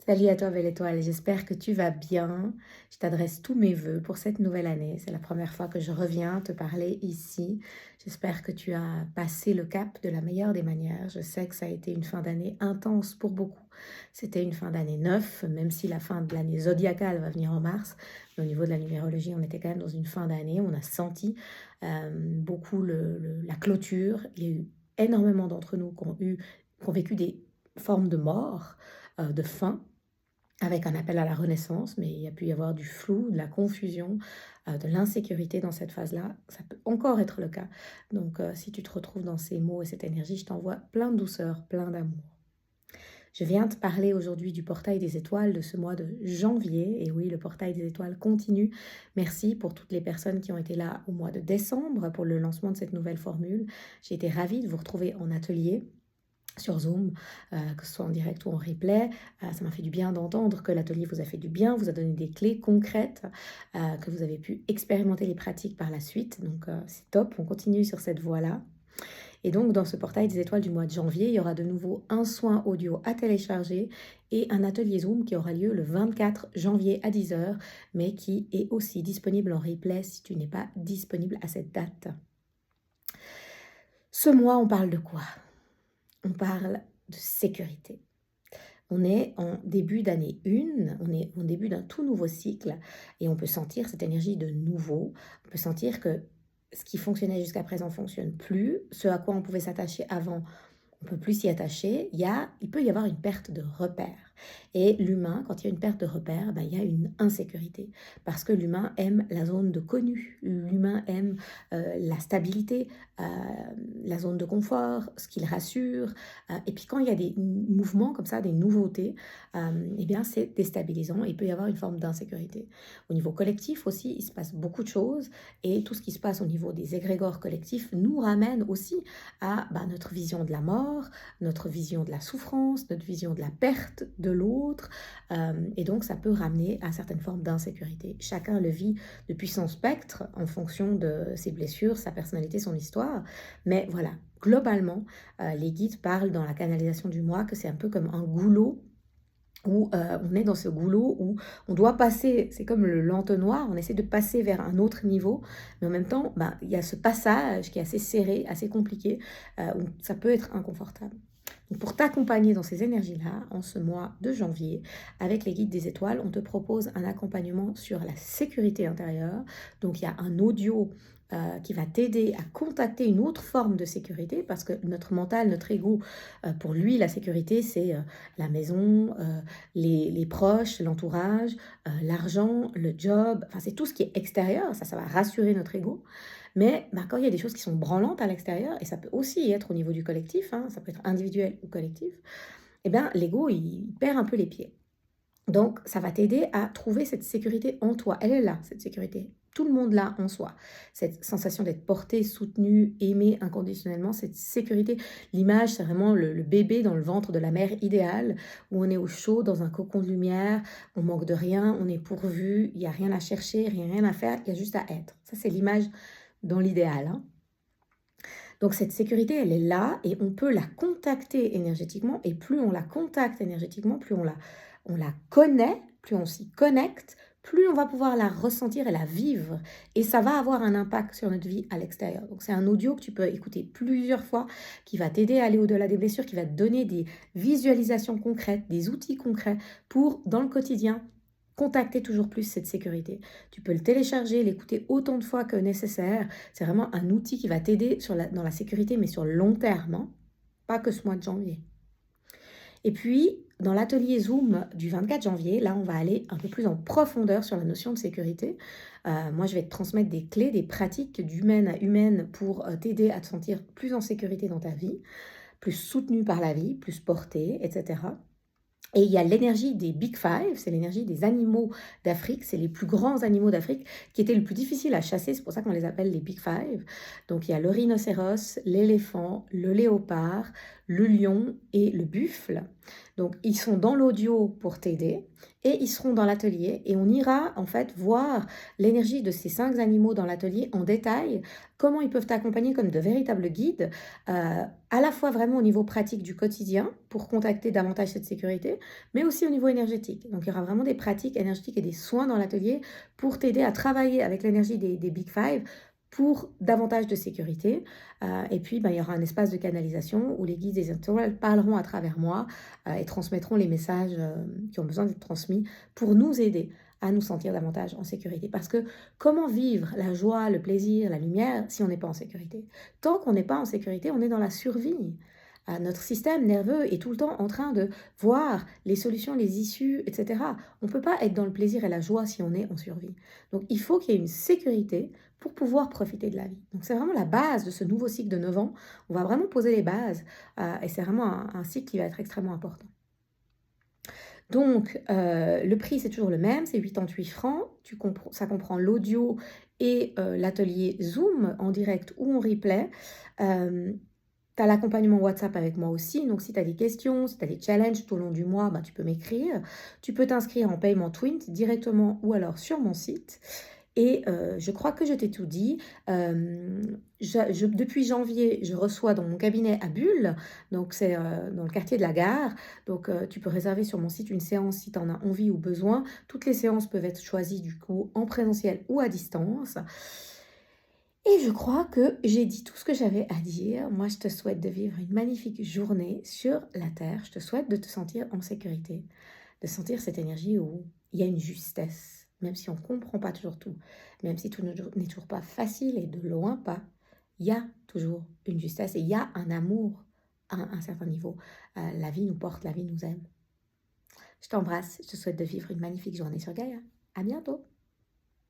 Salut à toi, belle étoile. J'espère que tu vas bien. Je t'adresse tous mes vœux pour cette nouvelle année. C'est la première fois que je reviens te parler ici. J'espère que tu as passé le cap de la meilleure des manières. Je sais que ça a été une fin d'année intense pour beaucoup. C'était une fin d'année neuve, même si la fin de l'année zodiacale va venir en mars. Mais au niveau de la numérologie, on était quand même dans une fin d'année. On a senti beaucoup la clôture. Il y a eu énormément d'entre nous qui ont vécu des formes de mort, de fin avec un appel à la renaissance, mais il y a pu y avoir du flou, de la confusion, de l'insécurité dans cette phase-là. Ça peut encore être le cas. Donc, si tu te retrouves dans ces mots et cette énergie, je t'envoie plein de douceur, plein d'amour. Je viens te parler aujourd'hui du portail des étoiles de ce mois de janvier. Et oui, le portail des étoiles continue. Merci pour toutes les personnes qui ont été là au mois de décembre pour le lancement de cette nouvelle formule. J'ai été ravie de vous retrouver en atelier sur Zoom, que ce soit en direct ou en replay. Ça m'a fait du bien d'entendre que l'atelier vous a fait du bien, vous a donné des clés concrètes, que vous avez pu expérimenter les pratiques par la suite. Donc c'est top, on continue sur cette voie-là. Et donc dans ce portail des étoiles du mois de janvier, il y aura de nouveau un soin audio à télécharger et un atelier Zoom qui aura lieu le 24 janvier à 10 heures, mais qui est aussi disponible en replay si tu n'es pas disponible à cette date. Ce mois, on parle de quoi? On parle de sécurité. On est en début d'année 1, on est en début d'un tout nouveau cycle et on peut sentir cette énergie de nouveau. On peut sentir que ce qui fonctionnait jusqu'à présent fonctionne plus. Ce à quoi on pouvait s'attacher avant, on peut plus s'y attacher. Il peut y avoir une perte de repère. Et l'humain, quand il y a une perte de repère, ben, il y a une insécurité. Parce que l'humain aime la zone de connu. L'humain aime la stabilité, euh, la zone de confort, ce qui le rassure. Et puis quand il y a des mouvements comme ça, des nouveautés, eh bien c'est déstabilisant. Il peut y avoir une forme d'insécurité. Au niveau collectif aussi, il se passe beaucoup de choses. Et tout ce qui se passe au niveau des égrégores collectifs nous ramène aussi à notre vision de la mort, notre vision de la souffrance, notre vision de la perte de l'autre. Et donc, ça peut ramener à certaines formes d'insécurité. Chacun le vit depuis son spectre, en fonction de ses blessures, sa personnalité, son histoire. Mais voilà, globalement, les guides parlent dans la canalisation du moi que c'est un peu comme un goulot où on est dans ce goulot où on doit passer, c'est comme l'entonnoir, on essaie de passer vers un autre niveau, mais en même temps, il y a ce passage qui est assez serré, assez compliqué, où ça peut être inconfortable. Donc pour t'accompagner dans ces énergies-là, en ce mois de janvier, avec les guides des étoiles, on te propose un accompagnement sur la sécurité intérieure. Donc il y a un audio qui va t'aider à contacter une autre forme de sécurité, parce que notre mental, notre ego, pour lui, la sécurité, c'est la maison, les proches, l'entourage, l'argent, le job, enfin c'est tout ce qui est extérieur, ça va rassurer notre ego. Mais quand il y a des choses qui sont branlantes à l'extérieur, et ça peut aussi être au niveau du collectif, hein, ça peut être individuel ou collectif, eh bien l'ego, il perd un peu les pieds. Donc, ça va t'aider à trouver cette sécurité en toi. Elle est là, cette sécurité. Tout le monde l'a en soi. Cette sensation d'être porté, soutenu, aimé inconditionnellement, cette sécurité. L'image, c'est vraiment le bébé dans le ventre de la mère idéale, où on est au chaud, dans un cocon de lumière, on manque de rien, on est pourvu, il n'y a rien à chercher, rien à faire, il y a juste à être. Ça, c'est l'image dans l'idéal, hein. Donc cette sécurité, elle est là et on peut la contacter énergétiquement. Et plus on la contacte énergétiquement, plus on la connaît, plus on s'y connecte, plus on va pouvoir la ressentir et la vivre. Et ça va avoir un impact sur notre vie à l'extérieur. Donc c'est un audio que tu peux écouter plusieurs fois, qui va t'aider à aller au-delà des blessures, qui va te donner des visualisations concrètes, des outils concrets pour, dans le quotidien, contacter toujours plus cette sécurité. Tu peux le télécharger, l'écouter autant de fois que nécessaire. C'est vraiment un outil qui va t'aider dans la sécurité, mais sur le long terme, hein, pas que ce mois de janvier. Et puis, dans l'atelier Zoom du 24 janvier, là, on va aller un peu plus en profondeur sur la notion de sécurité. Moi, je vais te transmettre des clés, des pratiques d'humaine à humaine pour t'aider à te sentir plus en sécurité dans ta vie, plus soutenu par la vie, plus porté, etc. Et il y a l'énergie des Big Five, c'est l'énergie des animaux d'Afrique, c'est les plus grands animaux d'Afrique qui étaient le plus difficiles à chasser, c'est pour ça qu'on les appelle les Big Five. Donc il y a le rhinocéros, l'éléphant, le léopard, le lion et le buffle. Donc, ils sont dans l'audio pour t'aider et ils seront dans l'atelier et on ira en fait voir l'énergie de ces 5 animaux dans l'atelier en détail, comment ils peuvent t'accompagner comme de véritables guides, à la fois vraiment au niveau pratique du quotidien pour contacter davantage cette sécurité, mais aussi au niveau énergétique. Donc, il y aura vraiment des pratiques énergétiques et des soins dans l'atelier pour t'aider à travailler avec l'énergie des Big Five pour davantage de sécurité. Et puis, ben, il y aura un espace de canalisation où les guides des étoiles parleront à travers moi et transmettront les messages qui ont besoin d'être transmis pour nous aider à nous sentir davantage en sécurité. Parce que comment vivre la joie, le plaisir, la lumière si on n'est pas en sécurité? Tant qu'on n'est pas en sécurité, on est dans la survie. Notre système nerveux est tout le temps en train de voir les solutions, les issues, etc. On ne peut pas être dans le plaisir et la joie si on est en survie. Donc il faut qu'il y ait une sécurité pour pouvoir profiter de la vie. Donc c'est vraiment la base de ce nouveau cycle de 9 ans. On va vraiment poser les bases et c'est vraiment un cycle qui va être extrêmement important. Donc le prix c'est toujours le même, c'est 88 francs. Ça comprend l'audio et l'atelier Zoom en direct ou en replay. Tu as l'accompagnement WhatsApp avec moi aussi, donc si tu as des questions, si tu as des challenges tout au long du mois, bah, tu peux m'écrire. Tu peux t'inscrire en paiement Twint directement ou alors sur mon site. Et je crois que je t'ai tout dit. Depuis janvier, je reçois dans mon cabinet à Bulle, donc c'est dans le quartier de la Gare. Donc tu peux réserver sur mon site une séance si tu en as envie ou besoin. Toutes les séances peuvent être choisies du coup en présentiel ou à distance. Et je crois que j'ai dit tout ce que j'avais à dire. Moi, je te souhaite de vivre une magnifique journée sur la Terre. Je te souhaite de te sentir en sécurité, de sentir cette énergie où il y a une justesse, même si on ne comprend pas toujours tout, même si tout n'est toujours pas facile et de loin pas, il y a toujours une justesse et il y a un amour à un certain niveau. La vie nous porte, la vie nous aime. Je t'embrasse, je te souhaite de vivre une magnifique journée sur Gaïa. À bientôt.